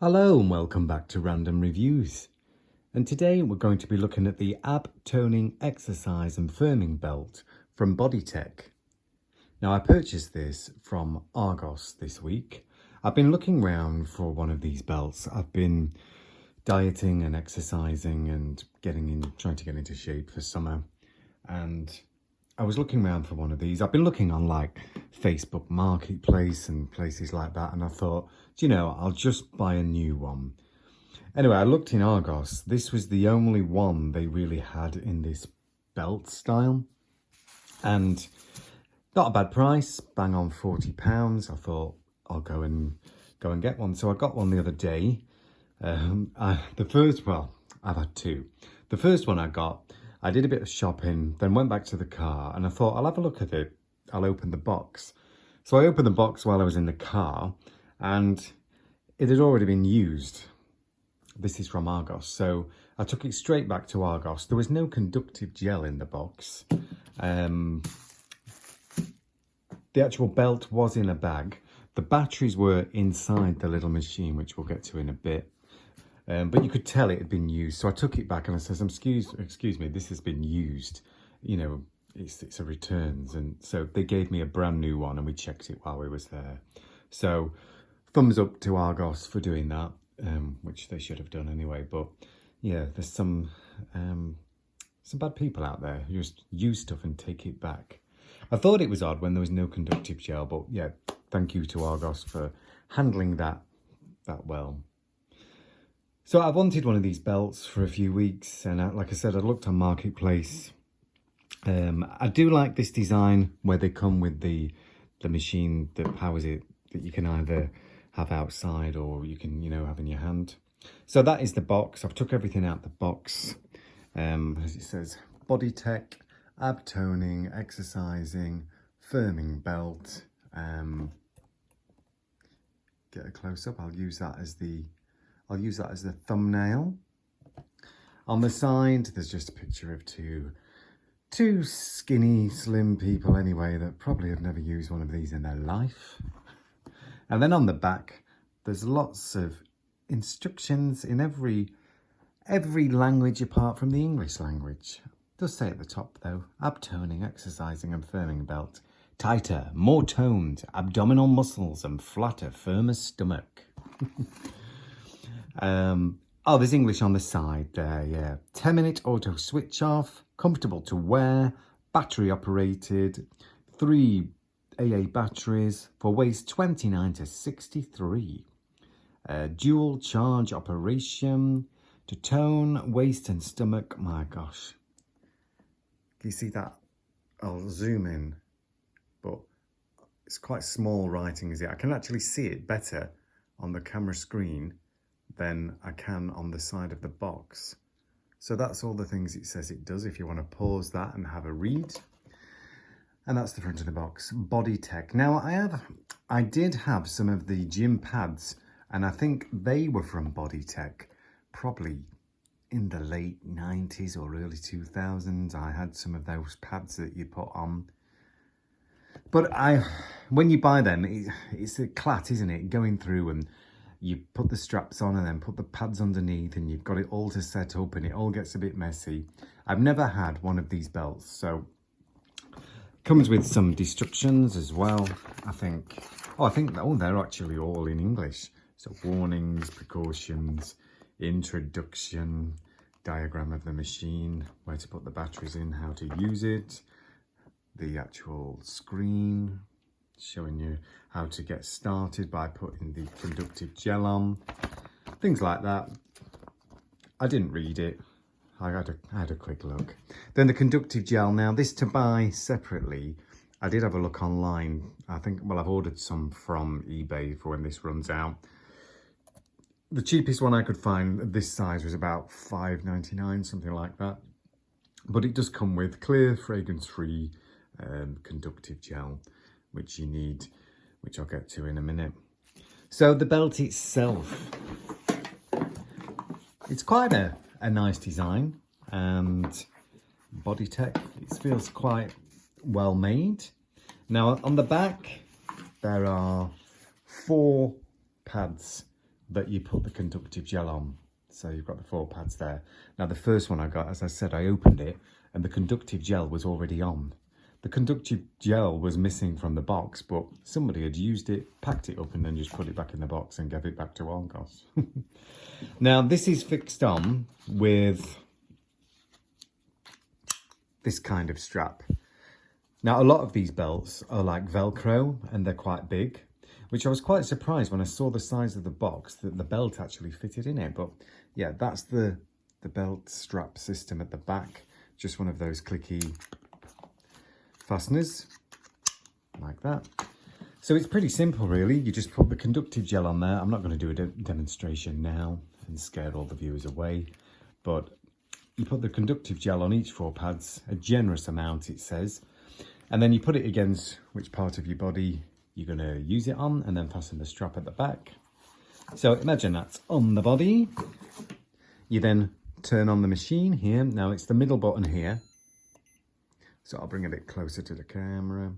Hello and welcome back to Random Reviews. And today we're going to be looking at the ab toning exercise and firming belt from Bodi Tek. Now I purchased this from Argos this week. I've been looking around for one of these belts. I've been dieting and exercising and trying to get into shape for summer. And I was looking around for one of these. I've been looking on like Facebook Marketplace and places like that. And I thought, do you know, I'll just buy a new one. Anyway, I looked in Argos. This was the only one they really had in this belt style. And not a bad price, bang on £40. I thought I'll go and get one. So I got one the other day. I've had two. The first one I did a bit of shopping, then went back to the car and I thought I'll have a look at it. I'll open the box. So I opened the box while I was in the car and it had already been used. This is from Argos. So I took it straight back to Argos. There was no conductive gel in the box. The actual belt was in a bag. The batteries were inside the little machine, which we'll get to in a bit. But you could tell it had been used. So I took it back and I said, excuse me, this has been used. You know, it's a returns. And so they gave me a brand new one and we checked it while we was there. So thumbs up to Argos for doing that, which they should have done anyway. But yeah, there's some bad people out there who just use stuff and take it back. I thought it was odd when there was no conductive gel, but yeah, thank you to Argos for handling that well. So I've wanted one of these belts for a few weeks, and like I said, I looked on Marketplace. I do like this design where they come with the machine that powers it, that you can either have outside or you can, have in your hand. So that is the box. I've took everything out the box. As it says, Bodi Tek ab toning, exercising, firming belt. Get a close up. I'll use that as the thumbnail. On the side, there's just a picture of two skinny, slim people anyway that probably have never used one of these in their life. And then on the back, there's lots of instructions in every language apart from the English language. It does say at the top though, ab toning, exercising and firming belt. Tighter, more toned, abdominal muscles and flatter, firmer stomach. There's English on the side there, yeah. 10-minute auto switch off, comfortable to wear, battery operated, 3 AA batteries for weighs 29 to 63. Dual charge operation to tone waist and stomach. My gosh. Can you see that? I'll zoom in, but it's quite small writing, is it? I can actually see it better on the camera screen than I can on the side of the box. So that's all the things it says it does if you want to pause that and have a read. And that's the front of the box, Bodi Tek. Now I did have some of the gym pads and I think they were from Bodi Tek, probably in the late 90s or early 2000s. I had some of those pads that you put on. But when you buy them, it's a clat, isn't it? Going through and you put the straps on and then put the pads underneath and you've got it all to set up and it all gets a bit messy. I've never had one of these belts, so comes with some instructions as well, I think. They're actually all in English. So warnings, precautions, introduction, diagram of the machine, where to put the batteries in, how to use it, the actual screen showing you how to get started by putting the conductive gel on, things like that. I didn't read it. I had a quick look. Then the conductive gel. Now this to buy separately. I did have a look online. I've ordered some from eBay for when this runs out. The cheapest one I could find this size was about $5.99, something like that. But it does come with clear, fragrance-free conductive gel, which you need, which I'll get to in a minute. So the belt itself, it's quite a nice design, and Bodi Tek, it feels quite well made. Now on the back there are 4 pads that you put the conductive gel on. So you've got the 4 pads there. Now the first one I got, as I said, I opened it and the conductive gel was already on. The conductive gel was missing from the box, but somebody had used it, packed it up and then just put it back in the box and gave it back to Argos. Now this is fixed on with this kind of strap. Now a lot of these belts are like Velcro and they're quite big, which I was quite surprised when I saw the size of the box that the belt actually fitted in it. But yeah, that's the belt strap system at the back. Just one of those clicky fasteners like that. So it's pretty simple really. You just put the conductive gel on there. I'm not going to do a demonstration now and scare all the viewers away, but you put the conductive gel on each 4 pads, a generous amount it says, and then you put it against which part of your body you're going to use it on, and then fasten the strap at the back. So imagine that's on the body. You then turn on the machine here. Now it's the middle button here. So I'll bring it a bit closer to the camera.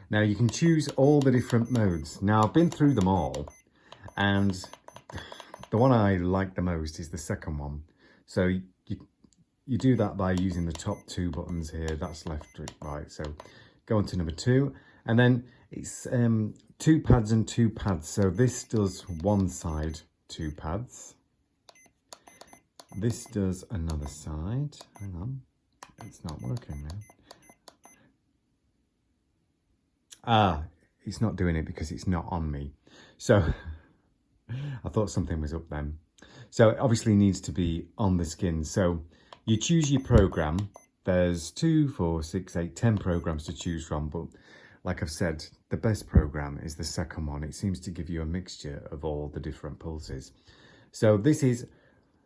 Now you can choose all the different modes. Now I've been through them all, and the one I like the most is the second one. So you do that by using the top 2 buttons here. That's left, right. So go on to number 2, and then it's 2 pads and 2 pads. So this does one side 2 pads. This does another side. Hang on, it's not working now. Ah, it's not doing it because it's not on me. So I thought something was up then. So it obviously needs to be on the skin. So you choose your program. There's 2, 4, 6, 8, 10 programs to choose from. But like I've said, the best program is the second one. It seems to give you a mixture of all the different pulses. So this is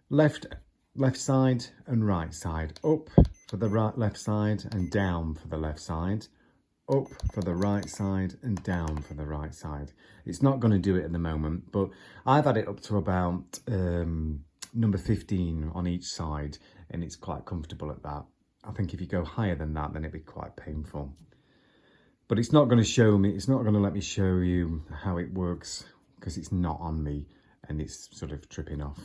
left side and right side. Up for the left side and down for the left side. Up for the right side and down for the right side. It's not going to do it at the moment, but I've had it up to about number 15 on each side, and it's quite comfortable at that. I think if you go higher than that, then it'd be quite painful. But it's not going to show me, it's not going to let me show you how it works because it's not on me and it's sort of tripping off.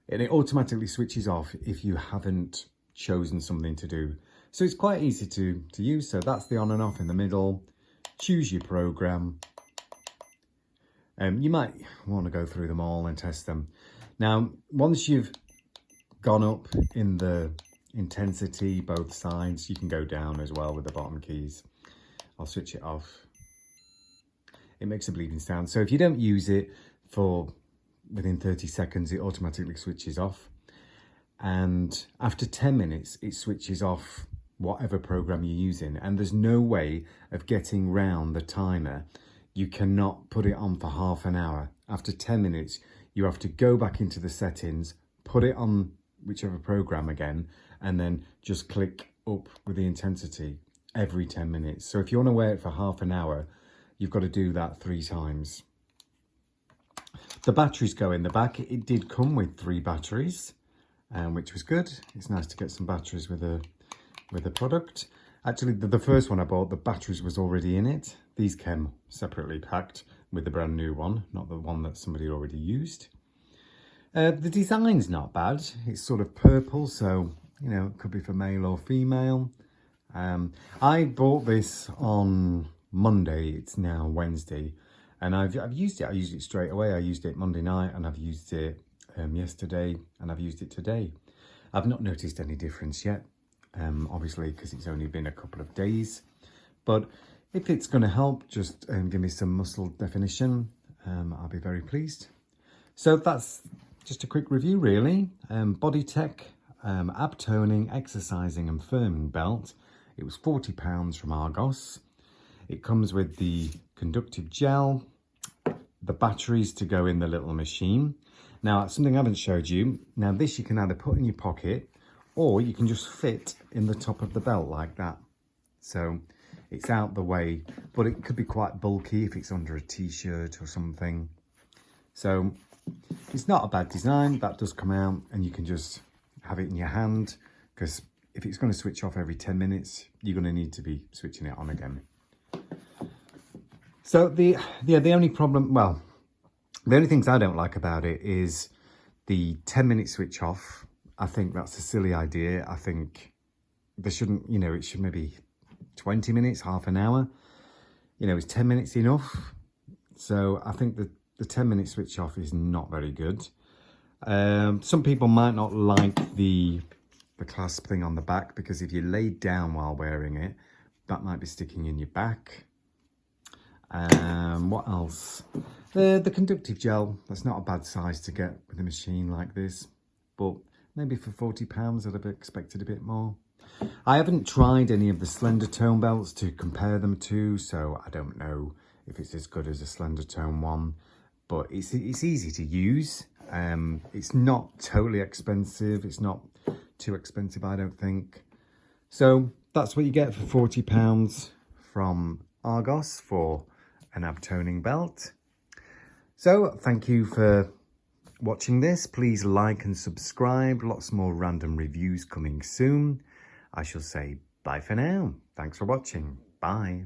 And it automatically switches off if you haven't chosen something to do. So it's quite easy to use. So that's the on and off in the middle. Choose your program. You might want to go through them all and test them. Now, once you've gone up in the intensity, both sides, you can go down as well with the bottom keys. I'll switch it off. It makes a bleeding sound. So if you don't use it for within 30 seconds, it automatically switches off. And after 10 minutes, it switches off whatever program you're using, and there's no way of getting round the timer. You cannot put it on for half an hour. After 10 minutes, you have to go back into the settings, put it on whichever program again, and then just click up with the intensity every 10 minutes. So if you want to wear it for half an hour, you've got to do that 3 times. The batteries go in the back. It did come with 3 batteries, which was good. It's nice to get some batteries with a product. Actually, the first one I bought, the batteries was already in it. These came separately packed with the brand new one, not the one that somebody already used. The design's not bad. It's sort of purple, so, you know, it could be for male or female. I bought this on Monday. It's now Wednesday, and I've used it. I used it straight away. I used it Monday night, and I've used it yesterday, and I've used it today. I've not noticed any difference yet. Obviously, because it's only been a couple of days, but if it's going to help just give me some muscle definition, I'll be very pleased. So that's just a quick review really. Bodi Tek ab toning, exercising and firming belt. It was £40 from Argos. It comes with the conductive gel, the batteries to go in the little machine. Now, something I haven't showed you. Now this you can either put in your pocket, or you can just fit in the top of the belt like that. So it's out the way, but it could be quite bulky if it's under a t-shirt or something. So it's not a bad design. That does come out, and you can just have it in your hand, because if it's going to switch off every 10 minutes, you're going to need to be switching it on again. So the only problem, well, The only things I don't like about it is the 10-minute switch off. I think that's a silly idea. I think there shouldn't, you know, it should maybe 20 minutes, half an hour. You know, is 10 minutes enough? So I think the 10-minute switch off is not very good. Some people might not like the clasp thing on the back, because if you lay down while wearing it, that might be sticking in your back. What else? The conductive gel, that's not a bad size to get with a machine like this, but maybe for £40 I'd have expected a bit more. I haven't tried any of the slender tone belts to compare them to, so I don't know if it's as good as a slender tone one, but it's easy to use. It's not totally expensive. It's not too expensive, I don't think. So that's what you get for £40 from Argos for an ab toning belt. So thank you for watching this. Please like and subscribe. Lots more random reviews coming soon. I shall say bye for now. Thanks for watching. Bye.